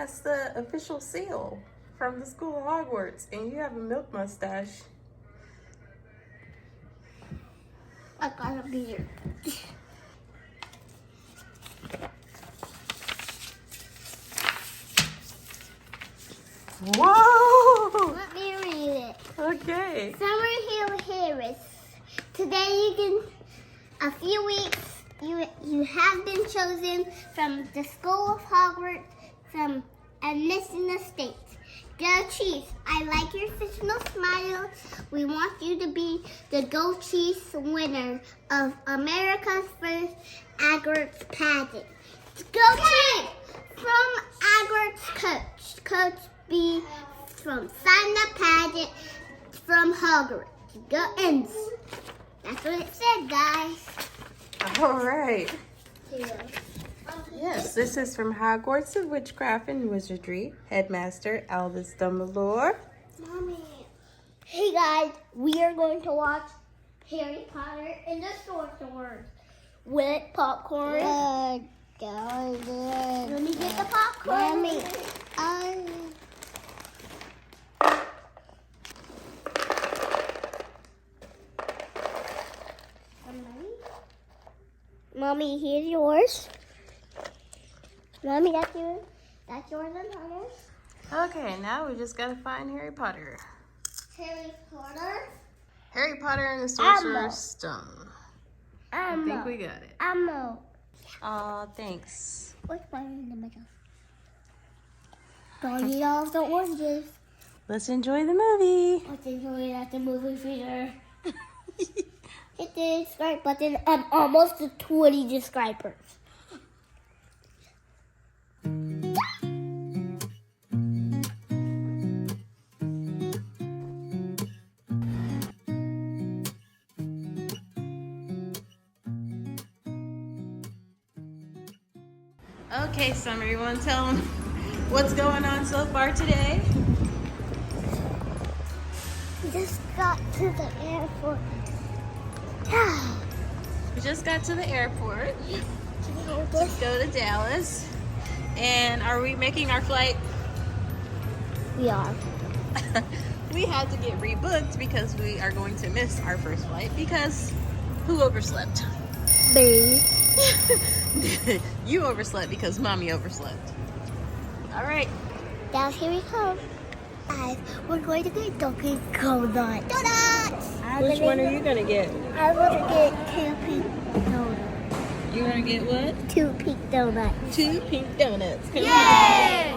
That's the official seal from the school of Hogwarts, and you have a milk mustache. I got a beard. Whoa! Let me read it. Okay. Summer Hill Harris. Today you can, a few weeks, you have been chosen from the School of Hogwarts from Admission the States. Go Chiefs! I like your fictional smile. We want you to be the Go Chiefs winner of America's first Hogwarts pageant. Go Chiefs! From Hogwarts coach. Coach B from Sign Up Pageant from Hogwarts. Go Ends. That's what it said, guys. All right. Here you go. Yes, this is from Hogwarts of Witchcraft and Wizardry, Headmaster Albus Dumbledore. Mommy. Hey guys, we are going to watch Harry Potter and the Sorcerers with popcorn. Let me get the popcorn. Mommy. Mommy, here's yours. Mommy, that's yours. That's yours and Hunter's. Okay, now we just gotta find Harry Potter. Harry Potter. Harry Potter and the Sorcerer's Stone. I think we got it. Ammo. Aw, thanks. What's mine in the middle? Don't eat all the oranges. Let's enjoy the movie. Let's enjoy it at the movie theater. Hit the subscribe button. I'm almost to 20 subscribers. Okay, Summer, you want to tell them what's going on so far today? We just got to the airport. We just got to the airport to go to Dallas. And are we making our flight? We are. We had to get rebooked because we are going to miss our first flight because who overslept? Me. You overslept because Mommy overslept. All right. Dallas, here we come. Guys, we're going to get Dunkin' Donuts. Donuts! Which one are you going to get? I'm going to get 2 pink donuts. You're going to get what? 2 pink donuts. 2 pink donuts. Yay!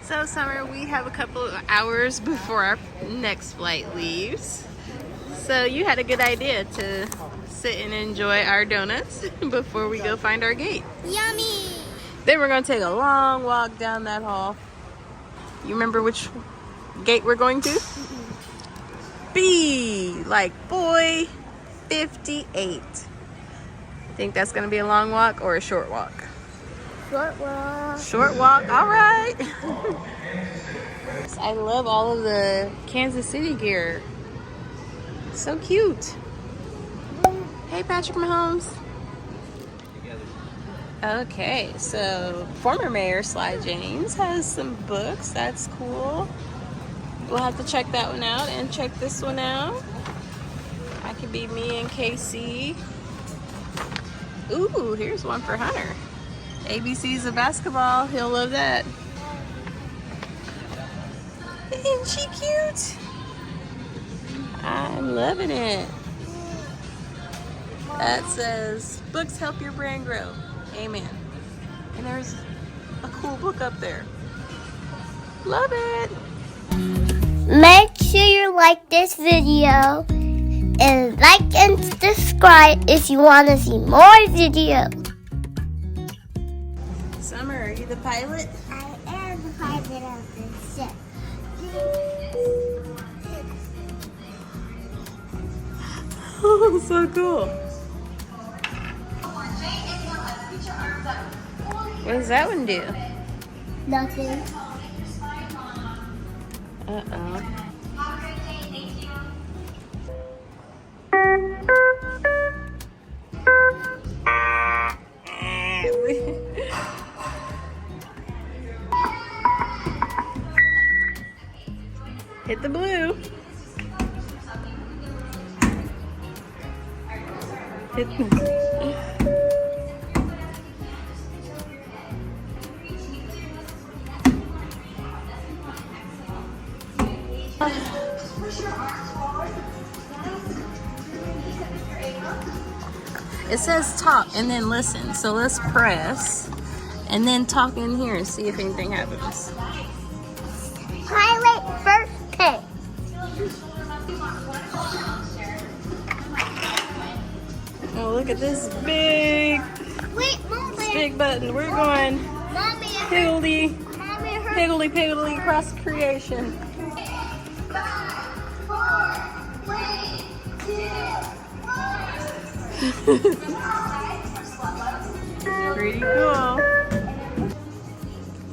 So, Summer, we have a couple of hours before our next flight leaves. So you had a good idea to sit and enjoy our donuts before we go find our gate. Yummy! Then we're going to take a long walk down that hall. You remember which gate we're going to? B, like boy, 58. Think that's going to be a long walk or a short walk? Short walk. Short walk, all right. I love all of the Kansas City gear. So cute. Hey, Patrick Mahomes. Okay, so former Mayor Sly James has some books. That's cool. We'll have to check that one out and check this one out. That could be me and KC. Ooh, here's one for Hunter. ABCs of basketball. He'll love that. Isn't she cute? I'm loving it. That says, books help your brain grow. Amen. And there's a cool book up there. Love it. Make sure you like this video and like and subscribe if you want to see more videos. Summer, are you the pilot? I am the pilot of this ship. Oh, so cool. What does that one do? Nothing. Uh-oh. It says talk and then listen. So let's press and then talk in here and see if anything happens. Pilot first pick. Oh, look at this big, big button. We're going higgledy, higgledy piggledy across creation. 5, 4, 3, 2, 1. Pretty cool.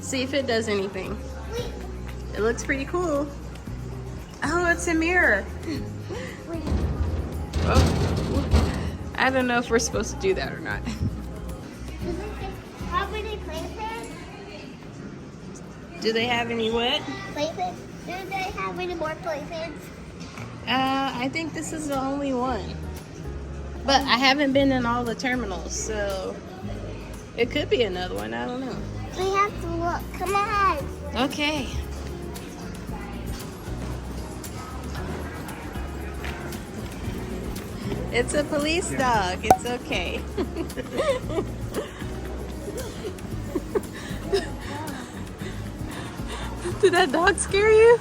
See if it does anything. It looks pretty cool. Oh, it's a mirror. Oh, I don't know if we're supposed to do that or not. How many playpens? Do they have any what? Playpens? Do they have any more playpens? I think this is the only one. But I haven't been in all the terminals, so it could be another one. I don't know. We have to look. Come on. Okay. It's a police dog. It's okay. Did that dog scare you?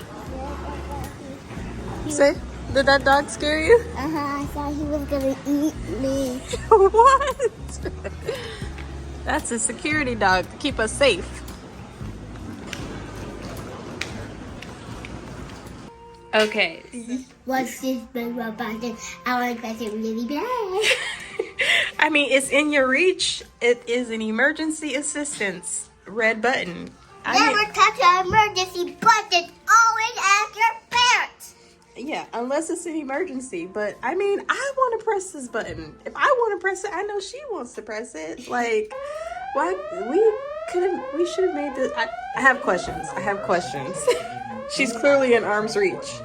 Say, did that dog scare you? I thought he was gonna eat me. What? That's a security dog to keep us safe. Okay. What's this big button? I want to press it really bad. I mean, it's in your reach. It is an emergency assistance red button. Never touch an emergency button. Always ask your parents. Yeah, unless it's an emergency. But I mean, I want to press this button. If I want to press it, I know she wants to press it. Like, why we should have made this. I have questions. She's clearly in arm's reach.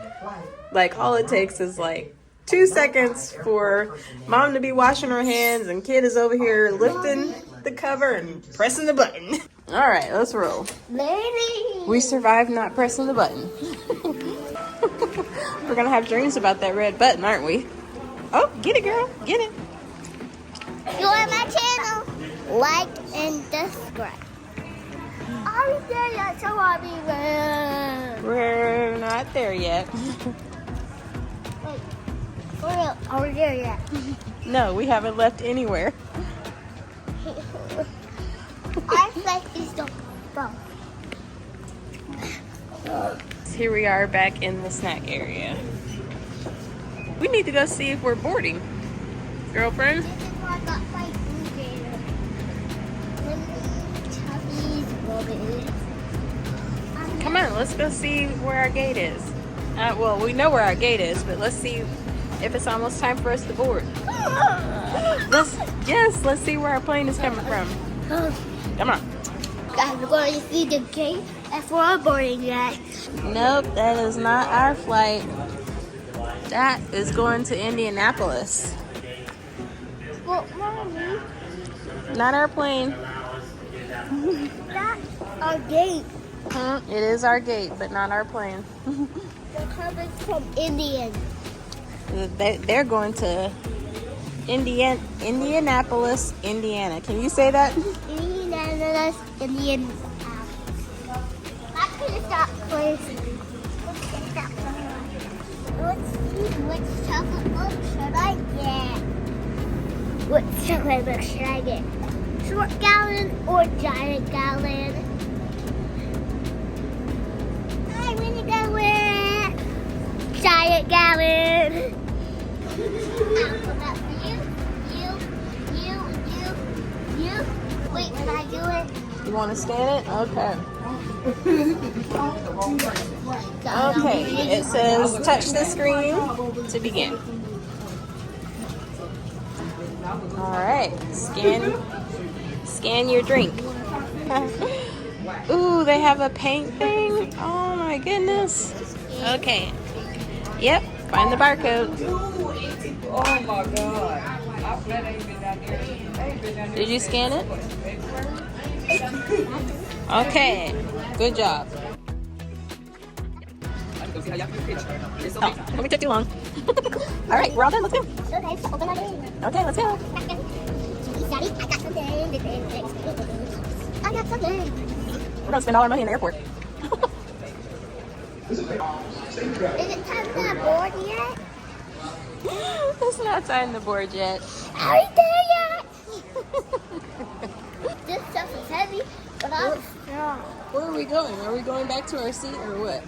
Like, all it takes is like 2 seconds for mom to be washing her hands and kid is over here lifting the cover and pressing the button. All right, let's roll. Lady. We survived not pressing the button. We're gonna have dreams about that red button, aren't we? Oh, get it, girl. Get it. Join my channel. Like and subscribe. Are we there yet? So I'll be there. We're not there yet. Wait, for real, are we there yet? No, we haven't left anywhere. I like this dog. Here we are back in the snack area. We need to go see if we're boarding. Girlfriend? This is where I got my food gator. Come on, let's go see where our gate is. Well, we know where our gate is, but let's see if it's almost time for us to board. Let's see where our plane is coming from. Come on. Guys, we're going to see the gate. That's where I'm boarding at. Nope, that is not our flight. That is going to Indianapolis. Well, Mommy, Not our plane. that's our gate. It is our gate, but not our plane. They're coming from Indian. They're going to Indianapolis, Indiana. Can you say that? Indianapolis, Indian. I'm going to stop first. Let's see which chocolate milk should I get. What chocolate milk should I get? Short gallon or giant gallon? I'm going to go with giant gallon. I'll put that for you. You. Wait, can I do it? You want to scan it? Okay. Okay, it says touch the screen to begin. All right, scan your drink. Ooh, they have a paint thing. Oh my goodness. Okay. Yep, find the barcode. Oh my God. Did you scan it? Okay, good job. Oh, let me take too long. All right, we're all done. Let's go. Okay, so open my name. Okay, let's go. Daddy, I got something. I got something. We're gonna spend all our money in the airport. Is it time to that board yet? It's not signed the board yet. Are you there yet? This stuff is heavy, but I'm strong. Where are we going? Are we going back to our seat or what?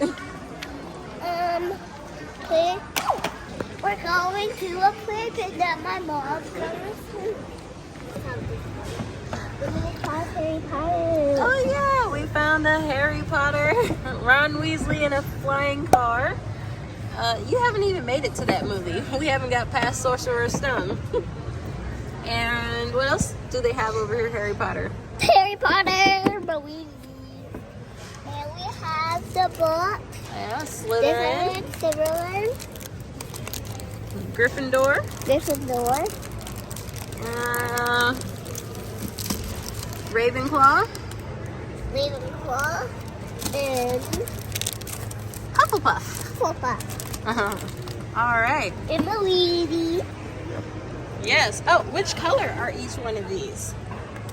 Okay. We're going to a place that my mom's going to. Harry Potter. Oh yeah, we found a Harry Potter, Ron Weasley in a flying car. You haven't even made it to that movie. We haven't got past Sorcerer's Stone. And what else do they have over here, Harry Potter? Harry Potter, but we and we have the book. Yeah, Slytherin, Slytherin, Gryffindor, Gryffindor, Ravenclaw, Ravenclaw, and Hufflepuff. Hufflepuff. All right. And the lady. Yes. Oh, which color are each one of these?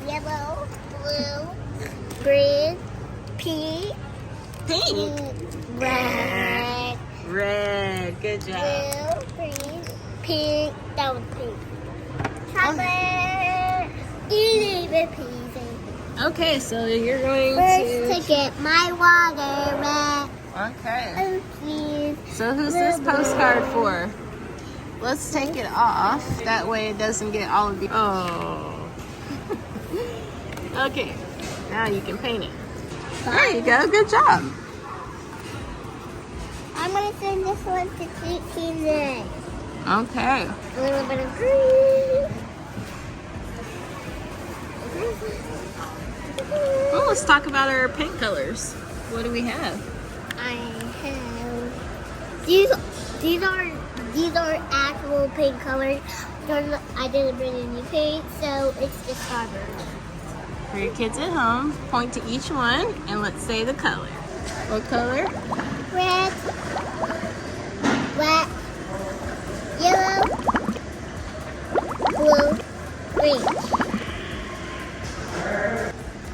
Yellow, blue, green, pink, Pink. red, Red. Good job. blue, green, pink. That was pink. Chocolate. Easy peasy. Okay, so you're going First to get my water red. Okay. Oh, please. So who's this postcard for? Let's take it off. That way it doesn't get all of the... Oh. Okay. Now you can paint it. There you go. Good job. I'm going to send this one to Susie. Okay. A little bit of green. Well, let's talk about our paint colors. What do we have? I have these are actual paint colors. I didn't bring any paint, so it's just strawberry. For your kids at home, point to each one and let's say the color. What color? Red, black, yellow, blue, green.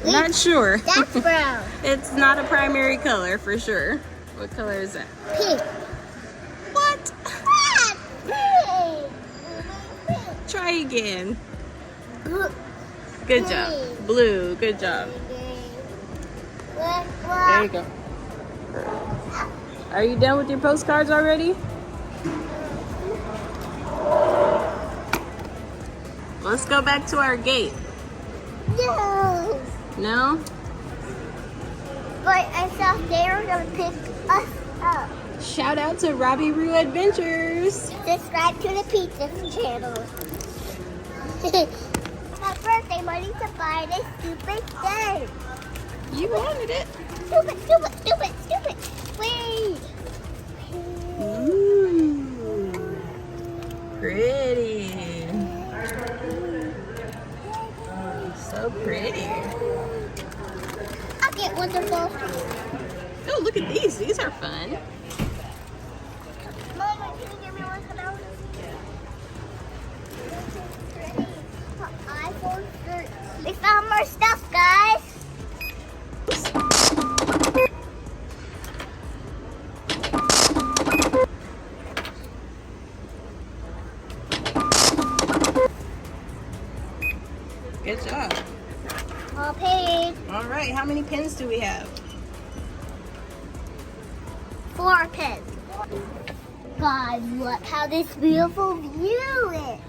Not sure. That's brown. It's not a primary color for sure. What color is that? Pink. What? Pink. Try again. Blue. Good job. Blue. Good job. There you go. Are you done with your postcards already? Let's go back to our gate. No. No? But I thought they were going to pick us up. Shout out to Robbie Roo Adventures. Subscribe to the pizza channel. My birthday money to buy this stupid thing. You wanted it. Stupid, stupid, stupid, stupid. Wait. Ooh. Pretty. So pretty. I'll get wonderful. Oh, look at these. These are fun. Mama, can you give me one of those? iPhone 13. We found more stuff, guys. Good job. All paid. All right. How many pins do we have? 4 pins. God, look how this beautiful view is.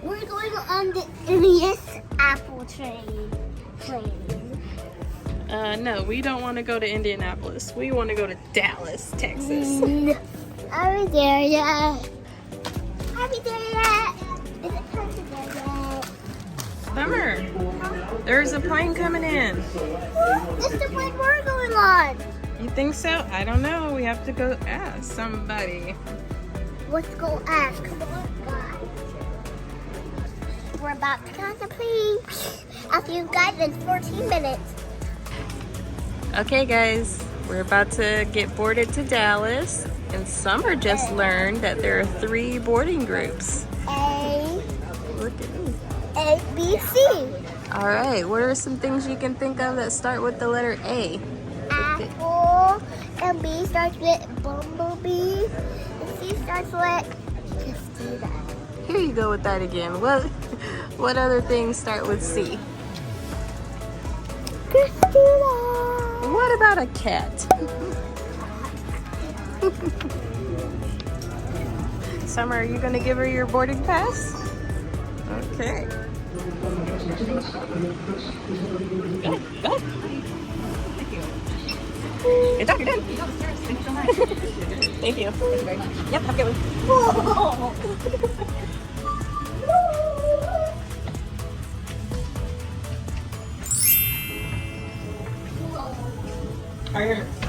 We're going on the Midwest Apple train. No, we don't want to go to Indianapolis. We want to go to Dallas, Texas. Are we there yet? Are we there yet? Is it time to go yet? Summer, there's a plane coming in. It's the plane we're going on. You think so? I don't know. We have to go ask somebody. Let's go ask. Come on, guys. we're about to kind of plane. I'll see you guys in 14 minutes. Okay guys, we're about to get boarded to Dallas, and Summer just learned that there are 3 boarding groups. Look at me. A, B, C. All right, what are some things you can think of that start with the letter A? Apple, and B starts with bumblebee, and C starts with Christina. Here you go with that again. What other things start with C? Christina. What about a cat? Summer, are you gonna give her your boarding pass? Okay. Go, go. Good job, you're done. Thank you so much. Thank you. Thank you very much. Yep, have a good one.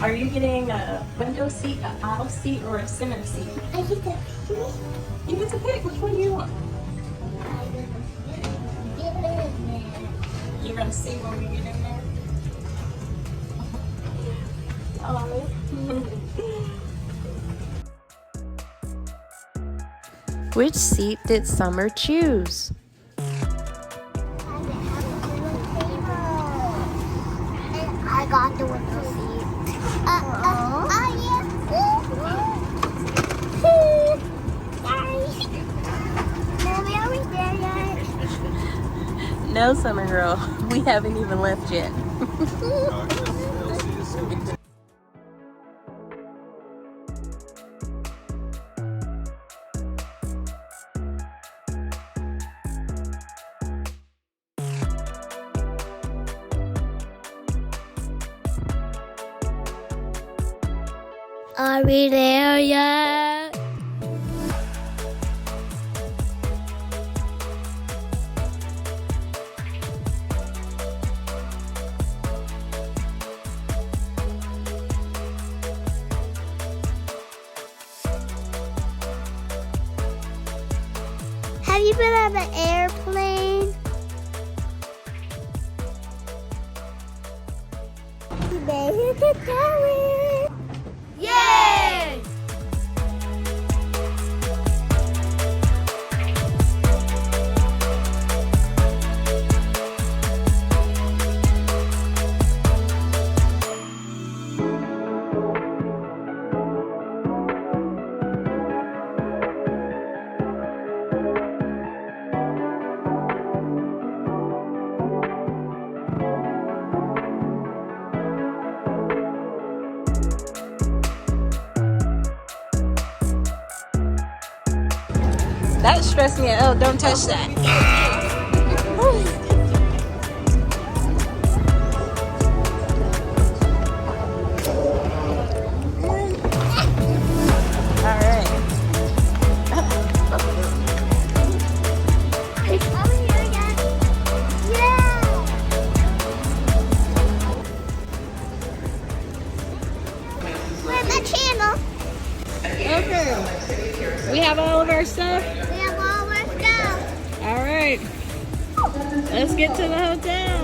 Are you getting a window seat, an aisle seat, or a center seat? I get to pick. You get to pick. Which one do you want? You're gonna see when we get in there. Oh. Which seat did Summer choose? I got the window seat. Mommy, are we there yet? No, Summer girl. We haven't even left yet. Are we there yet? Have you been on an airplane? We made it to Dallas! Yay! That stressed me out. Oh, don't touch that. All right. It's over here again. Yeah! We're in the channel. Okay. We have all of our stuff. We have all our stuff. All right. Let's get to the hotel.